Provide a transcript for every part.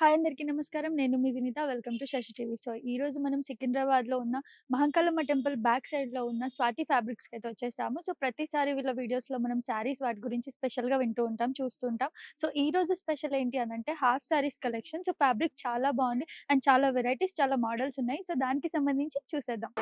Hi అందరికీ నమస్కారం. నేను మీ Vinitha. Welcome to Sasi TV. So, ఈరోజు మనం సికింద్రాబాద్‌లో ఉన్న మహంకాళమ్మ టెంపుల్ బ్యాక్ సైడ్‌లో ఉన్న స్వాతి ఫ్యాబ్రిక్స్‌కైతే వచ్చేసాము. సో, ప్రతిసారి వీళ్ళ వీడియోస్‌లో మనం శారీస్ వాటి గురించి స్పెషల్‌గా వింటూ ఉంటాం, చూస్తూ ఉంటాం. సో, ఈరోజు స్పెషల్ ఏంటి అనంటే half saris collection. So, fabric చాలా బావుంది అండ్ చాలా వెరైటీస్, చాలా మోడల్స్ ఉన్నాయి. సో, దానికి సంబంధించి చూసేద్దాం.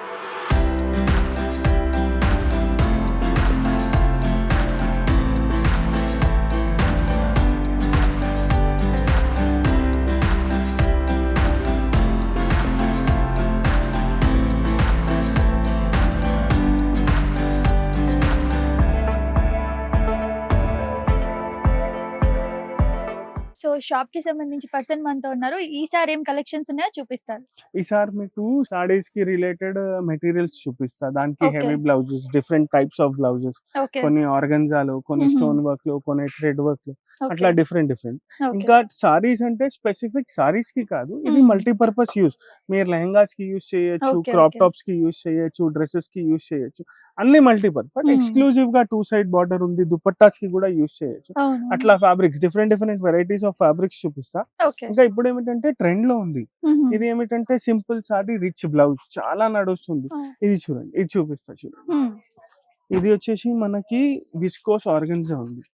సో, షాప్‌కి సంబంధించి పర్సన్ మనతో ఉన్నారు. ఈసారి ఏం కలెక్షన్స్ ఉన్నాయో చూపిస్తారు. ఈసారి మీకు సారీస్‌కి రిలేటెడ్ మెటీరియల్స్ చూపిస్తా. దానికి okay. Heavy blouses, different types of blouses. Okay. కొన్ని ఆర్గన్జాలు, కొన్ని హుహు. స్టోన్ వర్క్‌లు, కొన్ని థ్రెడ్ వర్క్‌లు అట్లా ఓకే. Different different. ఓకే. ఇంకా సారీస్ అంటే స్పెసిఫిక్ సారీస్‌కి కాదు. ఇది హ్మ్. Multipurpose use. మీరు లెహెంగాస్‌కి యూజ్ చేయొచ్చు, ఓకే. Crop okay. టాప్స్‌కి యూజ్ చేయొచ్చు, డ్రెసెస్‌కి యూజ్ చేయొచ్చు. అన్నీ మల్టీపర్పస్. హ్మ్. ఎక్స్‌క్లూజివ్‌గా 2 సైడ్ బార్డర్ ఉంది. దుపట్టాస్‌కి కూడా యూజ్ చేయొచ్చు. అవును. అట్లా fabrics different different varieties of fabrics చూపిస్తా. ఓకే. ఇంకా ఇప్పుడేమిటంటే ట్రెండ్‌లో ఉంది. హుహు. ఇది ఏమిటంటే సింపుల్ సారీ రిచ్ బ్లౌజ్ చాలా నడుస్తుంది. ఆ! ఇది చూడండి. ఇది చూపిస్తా చూడండి. హ్మ్. ఇది వచ్చేసి మనకి విస్కోస్ ఆర్గన్జా ఉంది.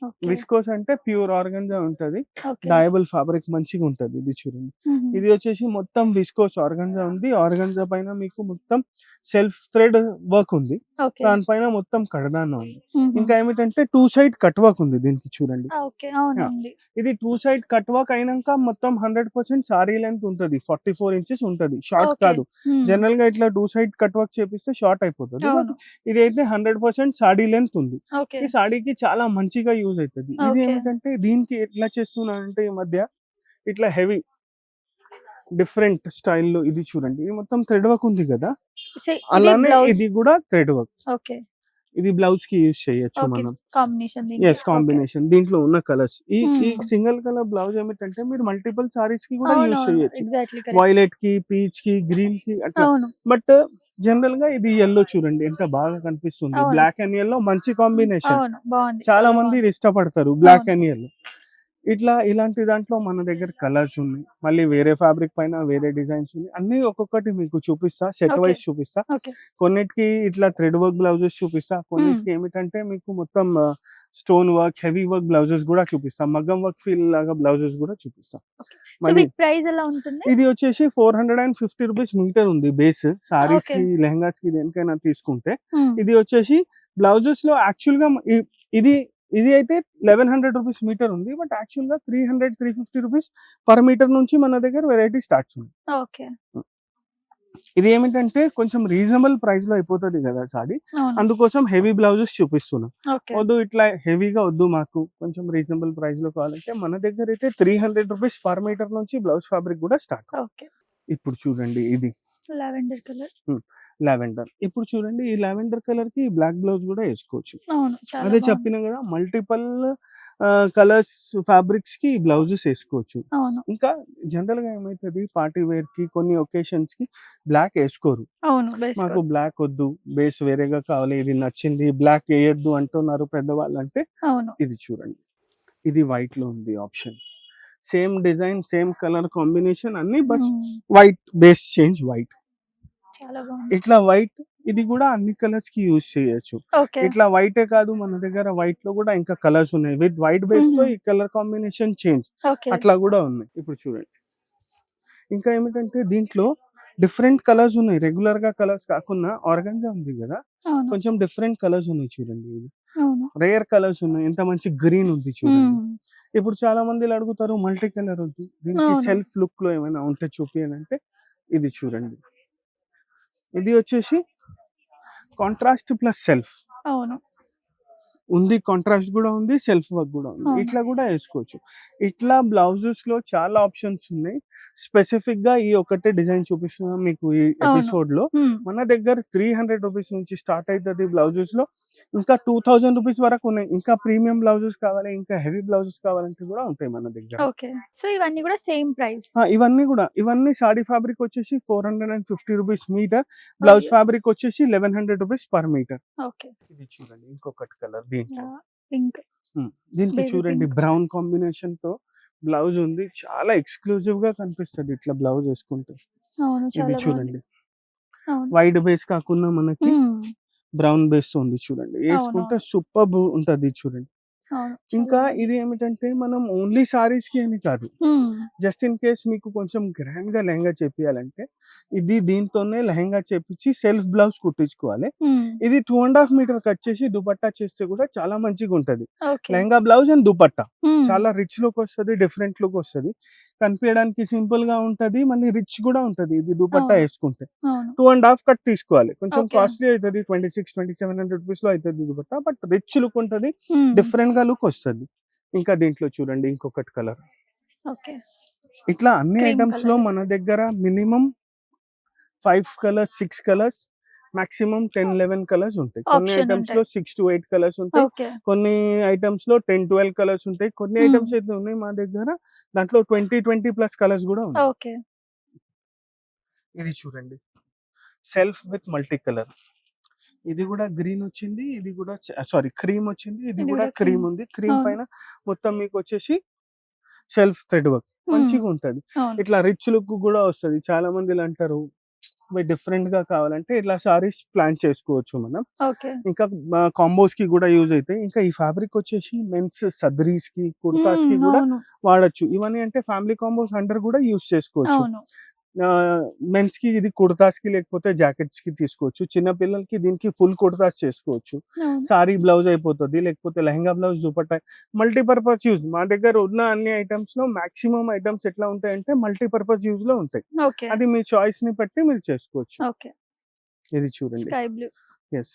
ఓకే. విస్కోస్ అంటే ప్యూర్ ఆర్గన్జా ఉంటది. ఓకే. డయబుల్ ఫ్యాబ్రిక్ మంచిగుంటది. ఇది చూడండి. హుహు. ఇది వచ్చేసి మొత్తం విస్కోస్ ఆర్గన్జా ఉంది. ఆర్గన్జా పైన మీకు మొత్తం సెల్ఫ్ థ్రెడ్ వర్క్ ఉంది. ఓకే. దానిపైన మొత్తం కడదాన ఉంది. హుహు. ఇంకా ఏమిటంటే 2 సైడ్ కట్ వర్క్ ఉంది దీనికి చూడండి. ఆ! ఓకే. యాహ్! అవునండి. ఇది 2 సైడ్ కట్ వర్క్ అయినంక మొత్తం 100% సారీ లెంత్ ఉంటది. 44 ఇంచెస్ ఉంటది. Short okay. కాదు. హ్మ్. జనరల్‌గా ఇట్లా 2 సైడ్ కట్ వర్క్ చేపిస్తే షార్ట్ అయిపోతది. బట్ అవును. ఇదైతే 100% సారీ లెంత్ ఉంది. ఓకే. ఈ సారీకి చాలా మంచిగా యూజ్ అయితది. ఇది ఓకే. ఏమిటంటే దీనికి ఎట్లా చేస్తున్నానంటే ఈ మధ్య ఇట్లా హెవీ డిఫరెంట్ స్టైల్‌లో ఇది చూడండి. ఇది మొత్తం థ్రెడ్ వర్క్ ఉంది గదా! ఇది అలానే బ్లౌజ్. ఇది గూడా థ్రెడ్ వర్క్. ఓకే. ఇది బ్లౌజ్‌కి యూజ్ చేయొచ్చు ఓకే. మనం. కాంబినేషన్ దీనికి. యెస్. ఓకే. కాంబినేషన్. దీంట్లో ఉన్న కలర్స్. ఈ హ్మ్. సింగిల్ కలర్ బ్లౌజ్ ఏమిటంటే మీరు మల్టిపుల్ సారీస్‌కి కూడా యూజ్ అవునవును. చేయొచ్చు. Exactly correct. వైలెట్‌కి, పీచ్‌కి, గ్రీన్‌కి అట్లా. అవును. బట్ జనరల్‌గా ఇది యెల్లో చూడండి ఎంత బాగా కనిపిస్తుంది. అవును. బ్లాక్ అండ్ యెల్లో మంచి హ్మ్. కాంబినేషన్. అవును. బావుంది. చాలా చాలా మంది బావుంది. ఇది ఇష్టపడతారు బ్లాక్ అవును. And yellow. ఇట్లా ఇలాంటి దాంట్లో మన దగ్గర కలర్స్ ఉన్నాయి. మళ్ళీ వేరే ఫ్యాబ్రిక్ పైన వేరే డిజైన్స్ ఉన్నాయి. అన్నీ ఒక్కొక్కటి మీకు చూపిస్తా. Set okay. వైస్ చూపిస్తా. ఓకే. కొన్నిటికి ఇట్లా థ్రెడ్ వర్క్ బ్లౌజెస్ చూపిస్తా. హ్మ్. కొన్నిటికి ఏమిటంటే మీకు మొత్తం stone work, heavy work blouses గూడా చూపిస్తా. మగ్గం వర్క్ ఫీల్ లాగా బ్లౌజెస్ గూడా చూపిస్తా. ఓకే. సో, మళ్ళీ వీటి ప్రైస్ ఎలా ఉంటుంది? ఇది వచ్చేసి ₹450 మీటర్ ఉంది బేస్. ఓకే. సారీస్‌కి, లెహెంగాస్‌కి దేనికైనా తీసుకుంటే. హ్మ్. ఇది వచ్చేసి బ్లౌజెస్‌లో యాక్చువల్‌గా ఇది ఇది అయితే ₹1100 మీటర్ ఉంది. బట్ యాక్చువల్‌గా ₹300, ₹350 పర్ మీటర్ నుంచి మన దగ్గర వెరైటీ స్టార్ట్స్ ఉన్నాయి. ఓకే. ఇది ఏమిటంటే కొంచెం రీజనబుల్ ప్రైస్‌లో అయిపోతది గదా సారీ. అవును. అందుకోసం హెవీ బ్లౌజెస్ చూపిస్తున్నా. ఓకే. వద్దు ఇట్లా హెవీగా వద్దు మాకు కొంచెం రీజనబుల్ ప్రైస్‌లో కావాలంటే మన దగ్గరైతే ₹300 పర్ మీటర్ నుంచి బ్లౌజ్ ఫ్యాబ్రిక్ గూడా స్టార్ట్. ఓకే. ఇప్పుడు చూడండి ఇది. Lavender colour. హ్మ్. లావెండర్. ఇప్పుడు చూడండి ఈ లావెండర్ కలర్‌కి బ్లాక్ బ్లౌజ్ గూడా ఏసుకోవచ్చు. అవును. చాలా అదే బావుంది. చెప్పినా గదా! మల్టిపుల్ కలర్స్ ఫ్యాబ్రిక్స్‌కి బ్లౌజెస్ ఏసుకోవచ్చు. అవును. ఇంకా జనరల్‌గా ఏమైతది పార్టీ వేర్‌కి కొన్ని ఒకేషన్స్‌కి బ్లాక్ ఏసుకోరు. అవును. మాకు వేసుకోరు. బ్లాక్ ఒద్దు, బేస్ వేరేగా కావాలి, ఇది నచ్చింది, బ్లాక్ ఎయొద్దు అంటున్నారు పెద్దవాళ్ళంటే అవును. ఇది చూడండి. ఇది వైట్‌లో ఉంది option. Same design, same colour combination అన్నీ బస్ హ్మ్. White base change white. చాలా బావుంది. ఇట్లా వైట్ ఇది గూడా అన్ని కలర్స్‌కి యూజ్ చేయొచ్చు. ఓకే. ఇట్లా వైటే కాదు మన దగ్గర వైట్‌లో గూడా ఇంకా కలర్స్ ఉన్నాయి. విత్ వైట్ బేస్‌తో హుహు. ఈ కలర్ కాంబినేషన్ చేంజ్ ఓకే. అట్లా గూడా ఉన్నాయి. ఇప్పుడు చూడండి. ఇంకా ఏమిటంటే దీంట్లో డిఫరెంట్ కలర్స్ ఉన్నాయి. రెగ్యులర్‌గా కలర్స్ కాకుండా ఆర్గాన్జా ఉంది గదా! అవును. కొంచెం డిఫరెంట్ కలర్స్ ఉన్నాయి చూడండి ఇది. అవును. రేర్ కలర్స్ ఉన్నాయి. ఎంత మంచి గ్రీన్ ఉంది చూడండి. హ్మ్. ఇప్పుడు చాలా మంది ఇలా అడుగుతారు మల్టీ కలర్ వద్దు. దీనికి అవును. సెల్ఫ్ లుక్‌లో ఏమైనా ఉంటే చూపియనంటే ఇది చూడండి. ఇది వచ్చేసి కాంట్రాస్ట్ ప్లస్ సెల్ఫ్. అవును. ఉంది. కాంట్రాస్ట్ గూడా ఉంది. సెల్ఫ్ వర్క్ గూడా ఉంది. అవును. ఇట్లా గూడా ఏసుకోవచ్చు. ఇట్లా బ్లౌజెస్‌లో చాలా ఆప్షన్స్ ఉన్నాయి. స్పెసిఫిక్‌గా ఈ ఒక్కటే డిజైన్ చూపిస్తున్నాను మీకు ఈ అవును. ఎపిసోడ్‌లో. హ్మ్. మన దగ్గర ₹300 నుంచి స్టార్ట్ అయితది బ్లౌజెస్‌లో. ఇంకా ₹2000 వరకు ఉన్నాయి. ఇంకా ప్రీమియం బ్లౌజెస్ కావాలి, ఇంకా హెవీ బ్లౌజెస్ కావాలంటే గూడా ఉంటాయి మన దగ్గర. ఓకే. సో, ఇవన్నీ గూడా సేమ్ ప్రైస్. ఇవన్నీ సాడీ ఫ్యాబ్రిక్ వచ్చేసి ₹450 మీటర్. బ్లౌజ్ అయ్యో! ఫ్యాబ్రిక్ వచ్చేసి ₹1100 పర్ మీటర్. ఓకే. ఇది చూడండి ఇంకొకటి కలర్ దీంట్లో. యాహ్! పింక్. హ్మ్. దీనికి బేబీ చూడండి పింక్. బ్రౌన్ కాంబినేషన్‌తో బ్లౌజ్ ఉంది. చాలా ఎక్స్‌క్లూజివ్ గా కనిపిస్తది ఇట్లా బ్లౌజ్ ఏసుకుంటే. అవును. ఇది చాలా బాగుంది. చూడండి. అవును. వైట్ బేస్ కాకుండా మనకి హ్మ్. బ్రౌన్ బేస్‌తో ఉంది చూడండి. ఏసుకుంటే అవునవును. సూపర్బ్ ఉంటది చూడండి. అవును. చాలా ఇంకా బాగుంది. ఇది ఏమిటంటే మనం ఓన్లీ సారీస్‌కి అని కాదు. హ్మ్. జస్ట్ ఇన్ కేస్ మీకు కొంచెం గ్రాండ్‌గా లెహంగా చేపియాలంటే దీంతోనే లెహంగా చేపిచ్చి సెల్ఫ్ బ్లౌజ్ కుట్టించుకోవాలి. హ్మ్. ఇది 2½ మీటర్ కట్ చేసి దుపట్టా చేస్తే కూడా చాలా మంచిగుంటది. Okay. Lehenga blouse and dupatta. హ్మ్. చాలా రిచ్ లుక్ వస్తది. డిఫరెంట్ లుక్ వస్తది. కనిపియడానికి సింపుల్‌గా ఉంటది. మళ్ళీ రిచ్ కూడా ఉంటది. ఇది దుపట్టా అవును. ఏసుకుంటే. అవును. 2½ కట్ తీసుకోవాలి. కొంచెం ఓకే. కాస్ట్‌లీ అయితది. 2600-2700 రూపీస్‌లో అయితది దుపట్టా. బట్ రిచ్ లుక్ ఉంటది. హ్మ్. డిఫరెంట్‌గా లుక్ వస్తది. ఇంకా దీంట్లో చూడండి ఇంకొకటి కలర్. ఓకే. ఇట్లా అన్ని క్రీమ్ ఐటెమ్స్‌లో కలర్. మన దగ్గర minimum 5 colours, 6 colours, maximum 10, 11 colours ఉంటాయి. కొన్ని ఆప్షన్ ఐటెమ్స్‌లో ఉంటాయి. 6-8 కలర్స్ ఉంటాయి. ఓకే. కొన్ని ఐటెమ్స్‌లో 10, 12 కలర్స్ ఉంటాయి. కొన్ని హ్మ్. ఐటెమ్స్ అయితే ఉన్నాయి మా దగ్గర దాంట్లో 20 ప్లస్ కలర్స్ గూడా ఉన్నాయి. ఓకే. ఇది చూడండి. Self with multi colour. ఇది గూడా గ్రీన్ వచ్చింది. ఇది గూడా సారీ క్రీమ్ వచ్చింది. ఇది ఇది గూడా కూడా క్రీమ్ క్రీమ్. ఉంది. క్రీమ్ అవును. పైన మొత్తం మీకొచ్చేసి సెల్ఫ్ థ్రెడ్ వర్క్. హ్మ్. మంచిగుంటది. అవును. ఇట్లా రిచ్ లుక్ గూడా వస్తది. చాలా మంది ఇలా అంటారు డిఫరెంట్‌గా కావాలంటే ఇట్లా సారీస్ ప్లాన్ చేసుకోవచ్చు మనం. ఓకే. ఇంకా కాంబోస్‌కి గూడా యూజ్ అయితాయి. ఇంకా ఈ ఫ్యాబ్రిక్ వచ్చేసి మెన్స్ సదరీస్‌కి, కుర్తాస్‌కి హ్మ్. గూడా అవును. వాడొచ్చు. ఇవన్నీ అంటే ఫ్యామిలీ కాంబోస్ అండర్ గూడా యూజ్ చేసుకోవచ్చు. అవును. మెన్స్‌కి ఇది కుర్తాస్‌కి లేకపోతే జాకెట్స్‌కి తీసుకోవచ్చు. చిన్న పిల్లలకి దీనికి ఫుల్ కుర్తాస్ చేసుకోవచ్చు. అవును. సారీ బ్లౌజ్ అయిపోతది. లేకపోతే lehenga blouse dupatta multipurpose use. మా దగ్గర ఉన్న అన్ని ఐటెమ్స్‌లో మాక్సిమం ఐటెమ్స్ ఎట్లా ఉంటాయంటే మల్టీపర్పస్ యూజ్‌లో ఉంటాయి. ఓకే. అది మీ చాయిస్‌ని బట్టి మీరు చేసుకోవచ్చు. ఓకే. ఇది చూడండి. Sky blue. Yes.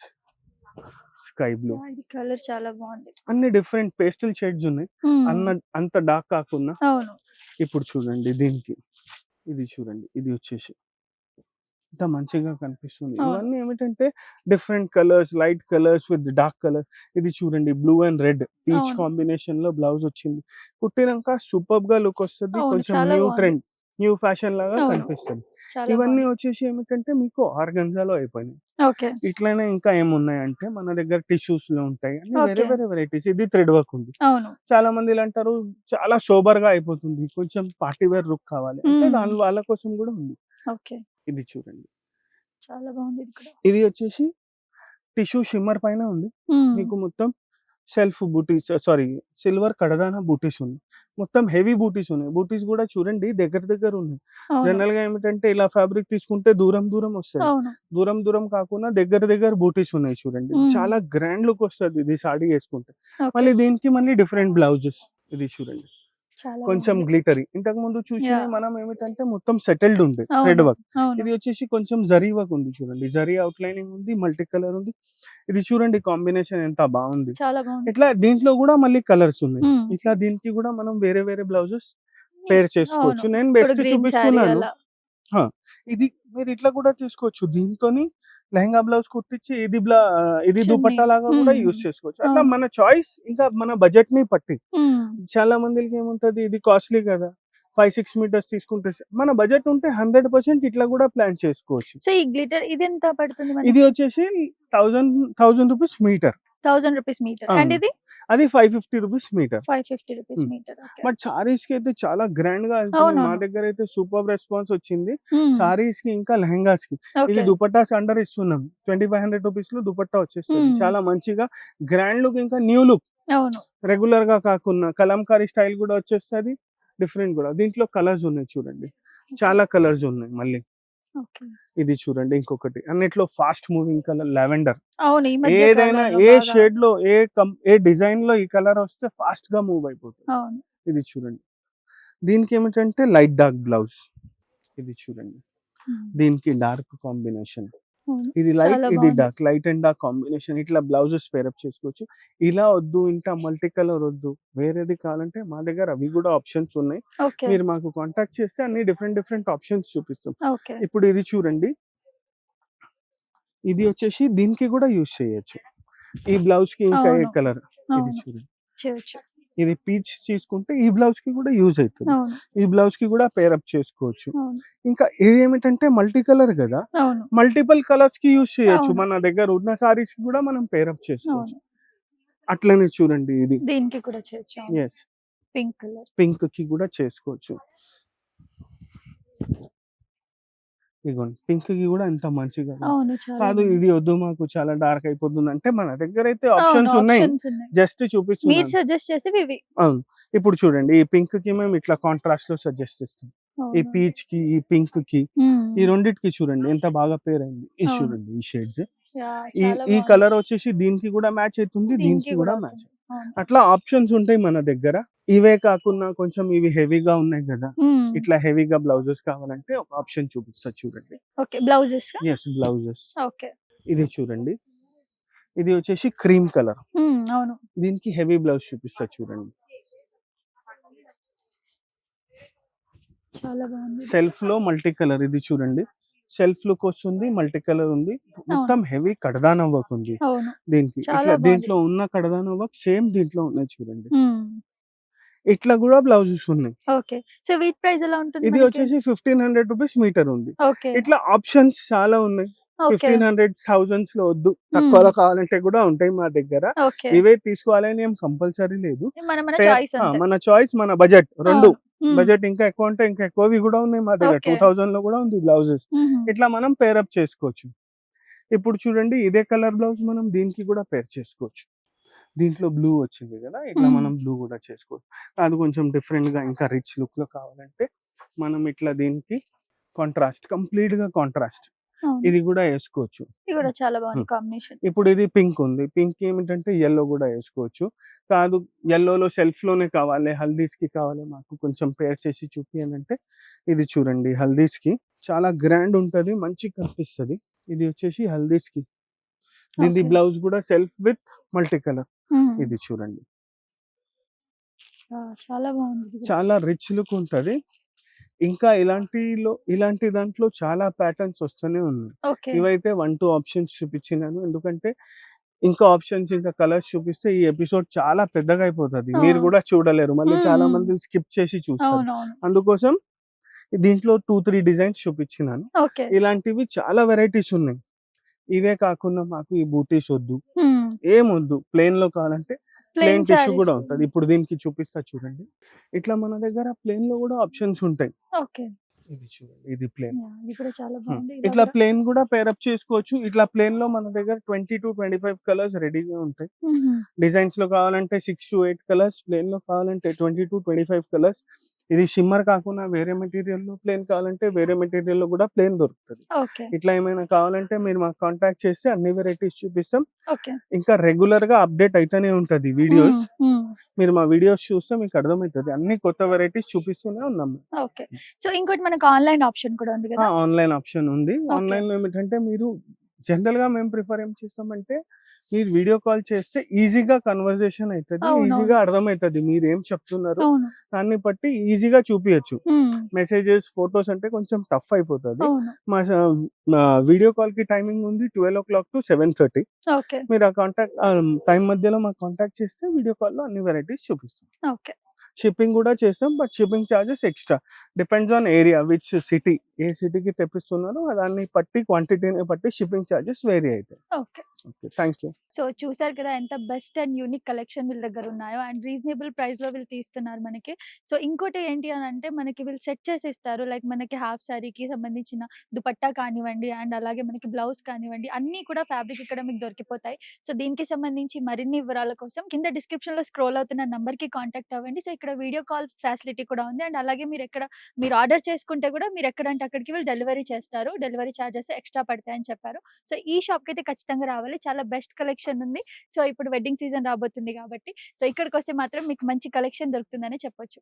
Sky blue. Yeah! ఇది కలర్ చాలా బాగుంది. అన్ని డిఫరెంట్ పేస్టల్ షేడ్స్ ఉన్నాయి. హ్మ్. అంత డార్క్ కాకుండా. అవును. ఇప్పుడు చూడండి దీనికి. ఇది చూడండి. ఇది వచ్చేసి ఎంత మంచిగా కనిపిస్తుంది. అవును. ఇవన్నీ ఏమిటంటే different colours, light colours with dark colour. ఇది చూడండి బ్లూ అండ్ రెడ్ పీచ్ అవును. కాంబినేషన్‌లో బ్లౌజ్ వచ్చింది. కుట్టినంక సూపర్బ్‌గా లుక్ వస్తది. అవును. కొంచెం చాలా న్యూ బాగుంది. ట్రెండ్, న్యూ ఫ్యాషన్ లాగా అవును. కనిపిస్తది. చాలా ఇవన్నీ బాగుంది. వచ్చేసి ఏమిటంటే మీకు ఆర్గన్జాలో అయిపోయినాయి. ఓకే. ఇట్లనే ఇంకా ఏమున్నాయంటే మన దగ్గర టిష్యూస్‌లో ఉంటాయి. అన్ని వేరే ఓకే. వేరే వెరైటీస్. ఇది థ్రెడ్ వర్క్ ఉంది. అవును. చాలా మంది ఇలా అంటారు చాలా సోబర్‌గా అయిపోతుంది. కొంచెం పార్టీ వేర్ లుక్ కావాలి. అంటే హ్మ్. వాళ్ళ కోసం గూడా ఉంది. ఓకే. ఇది చూడండి. చాలా బాగుంది ఇది కూడా. ఇది వచ్చేసి టిష్యూ షిమ్మర్ పైన ఉంది. హ్మ్. మీకు మొత్తం సెల్ఫ్ బూటీస్ సారీ సిల్వర్ కడదానా బూటీస్ ఉన్నాయి. మొత్తం హెవీ బూటీస్ ఉన్నాయి. బూటీస్ గూడా చూడండి దగ్గర దగ్గర ఉన్నాయి. అవును. జనరల్‌గా ఏమిటంటే ఇలా ఫ్యాబ్రిక్ తీసుకుంటే దూరం దూరం వస్తది. అవును. దూరం దూరం కాకుండా దగ్గర దగ్గర బూటీస్ ఉన్నాయి చూడండి. హ్మ్. చాలా గ్రాండ్ లుక్ వస్తది ఇది సాడీ యేసుకుంటే. ఓకే. మళ్ళీ దీనికి మళ్ళీ డిఫరెంట్ బ్లౌజెస్. ఇది చూడండి. చాలా కొంచెం బాగుంది. గ్లిటరీ. ఇంతకుముందు చూసినయి యాహ్! మనం ఏమిటంటే మొత్తం సెటిల్డ్ ఉండే థ్రెడ్ అవును. వర్క్. అవును. ఇది వచ్చేసి కొంచెం జరీ వర్క్ ఉంది చూడండి. జరీ అవుట్‌లైనింగ్ ఉంది. మల్టీ కలర్ ఉంది. ఇది చూడండి కాంబినేషన్ ఎంత బావుంది. చాలా బాగుంది. ఇట్లా దీంట్లో గూడా మళ్ళీ కలర్స్ ఉన్నాయి. హ్మ్. ఇట్లా దీనికి గూడా మనం వేరే వేరే బ్లౌజెస్ పేర్ చేసుకోవచ్చు. అవును. నేను ఇప్పుడు బెస్ట్ గ్రీన్ శారీ చూపిస్తున్నాను. అలా. ఆ! ఇది మీరు ఇట్లా కూడా తీసుకోవచ్చు. దీంతోని లెహంగా బ్లౌజ్ కుట్టిచ్చి ఇది చున్నీ. దుపట్టా లాగా గూడా హ్మ్. యూజ్ చేసుకోవచ్చు. అట్లా అవును. మన చాయిస్ ఇంకా మన బడ్జెట్‌ని బట్టి. హ్మ్. చాలా మందికి ఏముంటది ఇది కాస్ట్‌లీ కదా! 5, 6 మీటర్స్ తీసుకుంటే మన బడ్జెట్ ఉంటే 100% ఇట్లా గూడా ప్లాన్ చేసుకోవచ్చు. సో, ఈ గ్లిటర్ ఇదెంత పడుతుంది ఇది మనకి? వచ్చేసి 1000 రూపీస్ మీటర్. ₹1000 మీటర్. అండ్ అవును. ఇది? అది 550 రూపీస్ మీటర్. ₹550 హ్మ్. మీటర్. ఓకే. బట్ సారీస్‌కి అయితే చాలా గ్రాండ్‌గా వెళ్తున్నాయి. మా అవునవును. దగ్గరైతే సూపర్బ్ రెస్పాన్స్ వచ్చింది. హ్మ్. సారీస్‌కి ఇంకా లెహెంగాస్‌కి. ఇవి ఓకే. దుపట్టాస్ అండర్ ఇస్తున్నాం. 2500 రూపీస్‌లో దుపట్టా వచ్చేస్తది. హ్మ్. చాలా మంచిగా గ్రాండ్ లుక్ ఇంకా న్యూ లుక్. అవును. రెగ్యులర్‌గా కాకుండా కలంకారీ స్టైల్ గూడా వచ్చేస్తది. డిఫరెంట్ గూడా. దీంట్లో కలర్స్ ఉన్నాయి చూడండి. ఓకే. చాలా కలర్స్ ఉన్నాయి మళ్ళీ. ఓకే. ఇది చూడండి ఇంకొకటి. అన్నిట్లో ఫాస్ట్ మూవింగ్ కలర్ లావెండర్. అవును. ఈ మధ్య ఏదైనా కాలంలో ఏ బాగా. షేడ్‌లో ఏ డిజైన్‌లో ఈ కలర్ వస్తే ఫాస్ట్‌గా మూవ్ అయిపోతది. అవును. ఇది చూడండి. దీనికేమిటంటే లైట్ డార్క్ బ్లౌజ్. ఇది చూడండి. హ్మ్. దీనికి డార్క్ కాంబినేషన్. అవును. ఇది లైట్, చాలా ఇది బావుంది. Dark. Light and dark combination. ఇట్లా బ్లౌజెస్ పేరప్ చేసుకోవచ్చు. ఇలా వద్దు, ఇంకా మల్టీ కలర్ వద్దు, వేరేది కావాలంటే మా దగ్గర అవి గూడా ఆప్షన్స్ ఉన్నాయి. ఓకే. మీరు మాకు కాంటాక్ట్ చేస్తే అన్ని డిఫరెంట్ ఆప్షన్స్ చూపిస్తాం. ఓకే. ఇప్పుడు ఇది చూడండి. ఇది వచ్చేసి దీనికి గూడా యూజ్ చేయొచ్చు. ఈ బ్లౌజ్‌కి ఇంకా ఏ అవును. కలర్ ఇది అవును. చూడండి. చేయొచ్చు. ఇది పీచ్ తీసుకుంటే ఈ బ్లౌజ్‌కి గూడా యూజ్ అయితది. అవును. ఈ బ్లౌజ్‌కి గూడా పేరప్ చేసుకోవచ్చు. అవును. ఇంకా ఇదేమిటంటే మల్టీ కలర్ గదా! అవును. మల్టిపుల్ కలర్స్‌కి యూజ్ చేయొచ్చు. అవును. మన దగ్గర ఉన్న సారీస్‌కి గూడా మనం పేరప్ చేసుకోవచ్చు. అవును. అట్లనే చూడండి ఇది. దీనికి కూడా చేయొచ్చు. అవును. యెస్. Pink colour. పింక్ కి కూడా చేసుకోవచ్చు. ఇదిగోండి పింక్ కి కూడా ఎంత మంచిగా ఉంది. అవును. చాలా కాదు బాగుంది. ఇది వద్దు మాకు చాలా డార్క్ అయిపోతుంది అంటే మన దగ్గర అయితే అవును. ఆప్షన్స్ ఉన్నాయి. ఆప్షన్స్ ఉన్నాయి. జస్ట్ మీరు చూపిస్తున్నాను. సజెస్ట్ చేసేవి ఇవి. అవును. ఇప్పుడు చూడండి ఈ పింక్ కి మేము ఇట్లా కాంట్రాస్ట్ లో సజెస్ట్ చేస్తాం. ఈ అవును. పీచ్ కి, ఈ పింక్ కి, ఈ హ్మ్. రెండిటికి చూడండి ఎంత బాగా పేర్ అయింది. ఇది అవును. చూడండి ఈ షేడ్స్. యాహ్! ఈ చాలా ఈ బాగుంది. కలర్ వచ్చేసి దీనికి కూడా మ్యాచ్ అవుతుంది. దీనికి దీనికి కూడా కూడా మ్యాచ్. అవుతుంది. అవును. అట్లా ఆప్షన్స్ ఉంటాయి మన దగ్గర. ఇవే కాకుండా కొంచెం ఇవి హెవీగా ఉన్నాయి కదా! హ్మ్. ఇట్లా హెవీగా బ్లౌజెస్ కావాలంటే ఒక ఆప్షన్ చూపిస్తా చూడండి. ఓకే. బ్లౌజెసా? Yes blouses. ఓకే. ఇది చూడండి. ఇది వచ్చేసి క్రీమ్ కలర్. అవును. దీనికి హెవీ బ్లౌజ్ చూపిస్తా చూడండి. చాలా బాగుంది. సెల్ఫ్‌లో మల్టీ కలర్ ఇది చూడండి. సెల్ఫ్ లుక్ వస్తుంది. మల్టీ కలర్ ఉంది. మొత్తం అవును. హెవీ కడదానా వర్క్ ఉంది అవును. దీనికి. చాలా ఇట్లా బాగుంది. దీంట్లో ఉన్న కడదానా వర్క్ సేమ్ దీంట్లో ఉన్నాయి చూడండి. హ్మ్. ఇట్లా కూడా బ్లౌజెస్ ఉన్నాయి. ఓకే. సో వీటి ప్రైస్ ఎలా ఉంటుంది ఇది మనకి? వచ్చేసి 1500 రూపీస్ మీటర్ ఉంది. ఓకే. ఇట్లా ఆప్షన్స్ చాలా ఉన్నాయి. ఓకే. 1500 థౌసండ్స్‌లో వద్దు. హ్మ్. తక్కువలో కావాలంటే కూడా ఉంటాయి మా దగ్గర. ఓకే. ఇవే తీసుకోవాలని ఏం కంపల్సరీ లేదు. మన పేర్ చాయిస్ అంతే. మన చాయిస్ మన బడ్జెట్ 2. అవును. హ్మ్. బడ్జెట్ ఇంకా ఎక్కువ ఉంటే ఇంకా ఎక్కువవి కూడా ఉన్నాయి మా దగ్గర. ఓకే. 2000లో కూడా ఉంది బ్లౌజెస్. హుహు. ఇట్లా మనం పేర్ అప్ చేసుకోవచ్చు. ఇప్పుడు చూడండి ఇదే కలర్ బ్లౌజ్ మనం దీనికి కూడా పేర్ చేసుకోవచ్చు. దీంట్లో బ్లూ వచ్చింది కదా! ఇట్లా హ్మ్. మనం బ్లూ కూడా చేసుకోవచ్చు. అది కొంచెం డిఫరెంట్‌గా ఇంకా రిచ్ లుక్‌లో కావాలంటే మనం ఇట్లా దీనికి కంప్లీట్‌గా కాంట్రాస్ట్ అవును. ఇది కూడా ఏసుకోవచ్చు. ఇది కూడా చాలా బాగుంది హ్మ్. కాంబినేషన్. ఇప్పుడు ఇది పింక్ ఉంది. పింక్ ఏమిటంటే యెల్లో కూడా ఏసుకోవచ్చు. కాదు యెల్లోలో సెల్ఫ్‌లోనే కావాలి, హల్దీస్‌కి కావాలి మాకు కొంచెం పేర్ చేసి చూపియనంటే ఇది చూడండి హల్దీస్‌కి చాలా గ్రాండ్ ఉంటది. మంచిగా కనిపిస్తది. ఇది వచ్చేసి హల్దీస్‌కి. దీనిది ఓకే. బ్లౌజ్ కూడా సెల్ఫ్ విత్ మల్టీ కలర్. హ్మ్. ఇది చూడండి. చాలా బాగుంది ఇది కూడా. చాలా రిచ్ లుక్ ఉంటది. ఇంకా ఇలాంటి దాంట్లో చాలా ప్యాటర్న్స్ వస్తూనే ఉన్నాయి. ఓకే. ఇవైతే 1, 2 ఆప్షన్స్ చూపించినాను. ఎందుకంటే ఇంకా ఆప్షన్స్ ఇంకా కలర్స్ చూపిస్తే ఈ ఎపిసోడ్ చాలా పెద్దగా అయిపోతది. ఆ! మీరు కూడా చూడలేరు. మళ్ళీ హ్మ్. చాలా హ్మ్. మంది స్కిప్ చేసి చూస్తారు. అవునవును. అందుకోసం దీంట్లో 2, 3 డిజైన్స్ చూపించినాను. ఓకే. ఇలాంటివి చాలా వెరైటీస్ ఉన్నాయి. ఇవే కాకుండా మాకు ఈ బూటీస్ వద్దు. హ్మ్. ఏమొద్దు. ప్లెయిన్‌లో కావాలంటే ప్లెయిన్ ప్లెయిన్ టిష్యూ సారీస్. కూడా ఉంటది. ఇప్పుడు దీనికి చూపిస్తా చూడండి. ఇట్లా మన దగ్గర ప్లెయిన్‌లో కూడా ఆప్షన్స్ ఉంటాయి. ఓకే. ఇది చూడండి. ఇది ప్లెయిన్. యాహ్! ఇది కూడా చాలా బాగుంది. ఇలా ఇట్లా కూడా. ప్లెయిన్ కూడా పేర్ అప్ చేసుకోవచ్చు. ఇట్లా ప్లెయిన్‌లో మన దగ్గర 20-25 కలర్స్ రెడీగా ఉంటాయి. హుహు. డిజైన్స్‌లో కావాలంటే 6-8 కలర్స్, ప్లెయిన్‌లో కావాలంటే 20-25 కలర్స్. ఇది షిమ్మర్ కాకుండా వేరే మెటీరియల్‌లో ప్లెయిన్ కావాలంటే వేరే మెటీరియల్‌లో కూడా ప్లెయిన్ దొరుకుతది. ఓకే. ఇట్లా ఏమైనా కావాలంటే మీరు మాకు కాంటాక్ట్ చేస్తే అన్ని వెరైటీస్ చూపిస్తాం. ఓకే. ఇంకా రెగ్యులర్‌గా అప్డేట్ అయితేనే ఉంటది హ్మ్. వీడియోస్. హ్మ్. మీరు మా వీడియోస్ చూస్తే మీకు అర్థమైతది. అన్ని కొత్త వెరైటీస్ చూపిస్తూనే ఉన్నాం. ఓకే. సో ఇంకోటి మనకు ఆన్‌లైన్ ఆప్షన్ కూడా ఉంది కదా! ఆన్‌లైన్ ఆప్షన్ ఉంది. ఓకే. ఆన్‌లైన్‌లో ఏమిటంటే మీరు జనరల్‌గా మేము ప్రిఫర్ ఏం చేస్తామంటే మీరు వీడియో కాల్ చేస్తే ఈజీగా కన్వర్జేషన్ అయితది. ఈజీగా అవునవును. అర్థమైతది. మీరేం చెప్తున్నారు అవును. దాన్ని బట్టి ఈజీగా చూపియొచ్చు. హ్మ్. మెసేజెస్, ఫోటోస్ అంటే కొంచెం టఫ్ అయిపోతది. అవును. మా స మా వీడియో కాల్‌కి టైమింగ్ ఉంది 12:00-7:30. ఓకే. మీరు ఆ టైం మధ్యలో మాకు కాంటాక్ట్ చేస్తే వీడియో కాల్‌లో అన్ని వెరైటీస్ చూపిస్తాం. ఓకే. షిప్పింగ్ గూడా చేస్తాం. But shipping charges extra. Depends on area which city. ఏ సిటీకి తెప్పిస్తున్నారో దాన్ని బట్టి క్వాంటిటీని బట్టి షిప్పింగ్ చార్జెస్ వేరీ అయితాయి. Okay. Okay. Thank you. So చూసారు కదా ఎంత బెస్ట్ అండ్ యూనిక్ కలెక్షన్ వీళ్ళ దగ్గర ఉన్నాయో అండ్ రీజనబుల్ ప్రైస్‌లో వీళ్ళు తీస్తున్నారు మనకి. సో ఇంకోటి ఏంటి అనంటే మనకి వీళ్ళు సెట్ చేసి ఇస్తారు. లైక్ మనకి హాఫ్ సారీకి సంబంధించిన దుపట్టా కానివ్వండి అండ్ అలాగే మనకి బ్లౌజ్ కానివ్వండి అన్నీ కూడా ఫ్యాబ్రిక్ ఇక్కడ మీకు దొరికిపోతాయి. సో దీనికి సంబంధించి మరిన్ని వివరాల కోసం కింద డిస్క్రిప్షన్‌లో స్క్రోల్ అవుతున్న నంబర్‌కి కాంటాక్ట్ అవ్వండి. సో ఇక్కడ వీడియో కాల్ ఫెసిలిటీ కూడా ఉంది. అండ్ అలాగే మీరు ఆర్డర్ చేసుకుంటే కూడా మీరు ఎక్కడంటే అక్కడికి వీళ్ళు డెలివరీ చేస్తారు. డెలివరీ చార్జెస్ ఎక్స్‌ట్రా పడతాయని చెప్పారు. సో ఈ షాప్‌కైతే ఖచ్చితంగా రావాలి. చాలా బెస్ట్ కలెక్షన్ ఉంది. సో ఇప్పుడు వెడ్డింగ్ సీజన్ రాబోతుంది కాబట్టి సో ఇక్కడికొస్తే మాత్రం మీకు మంచి కలెక్షన్ దొరుకుతుందనే చెప్పొచ్చు.